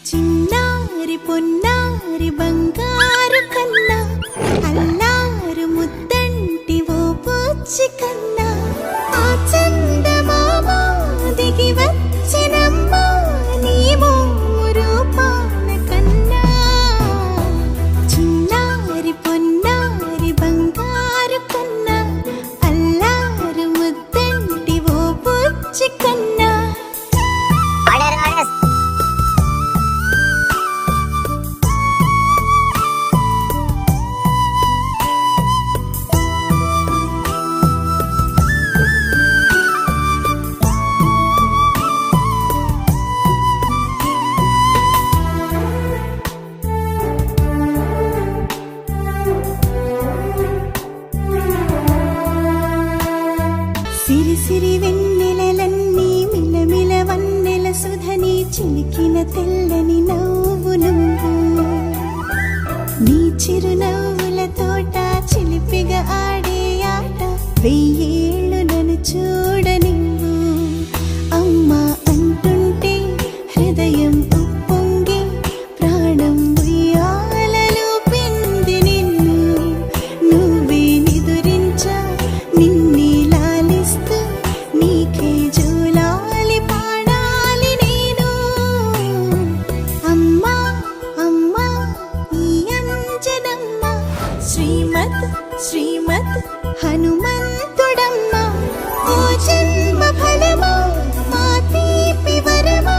చిన్నారి పొన్నారి బంగారు కన్నా అల్లారు ముద్దంటి ఓ పూచి కన్నా ఆ చందమామ దిగి వచ్చినమ్మా నీ రూపాన కన్నా చిన్నారి పొన్నారి బంగారు కన్నా అల్లారు ముద్దంటి ఓ పూచి కన్నా. సిరి సిరి వెన్నెలలన్నీ మిలమిల వన్నెల సుధని చిలికిన తెల్లని నవ్వు నువ్వు నీ చిరునవ్వుల తోట చిలిపిగా ఆడే ఆట వెయ్యేళ్ళు నన్ను చూడ నువ్వు అమ్మా అంటుంటే హృదయం ఉప్పొంగి ప్రాణం ఉయ్యాలలో పిండి నిన్ను నువ్వే నిదురించా నిన్నే లాలిస్తూ నీకే జూలాలి పాడాలి నేను. అమ్మా అమ్మా ఈ అంజనమ్మ శ్రీమత్ శ్రీమత్ హనుమంతుడమ్మ ఓ జన్మ ఫలమా మా తీపి వరమా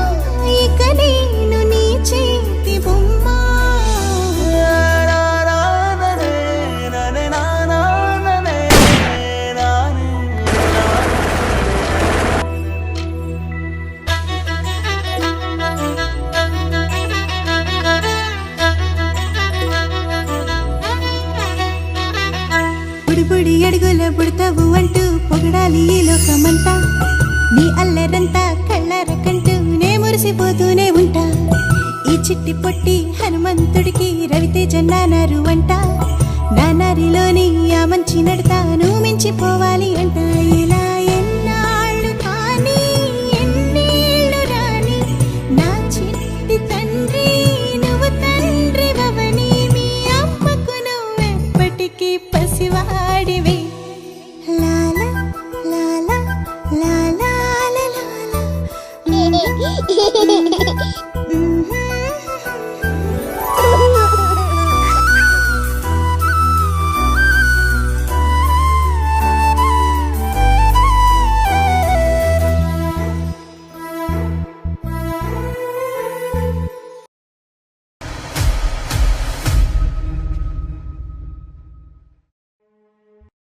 ఇక నేను నీ చేతి బొమ్మ. బుడి అడుగుల బుడతావు అంటూ పొగడాలి ఈ లోకమంతా నీ అల్లరంతా కళ్ళరకంటూ నే మురిసిపోతూనే ఉంటా. ఈ చిట్టి పొట్టి హనుమంతుడికి రవితేజ నానారు అంట నానారిలోని ఆ మంచి నడతాను మించిపోవాలి అంట. ఇలా ఎన్నాళ్ళు కానీ ఎన్నేళ్ళు రాని నా చిట్టి తండ్రి నువ్వు తండ్రి వవని మీ అమ్మకు నువ్వెప్పటికీ పసివాడివి. లాలా లాలా లాలా లాలా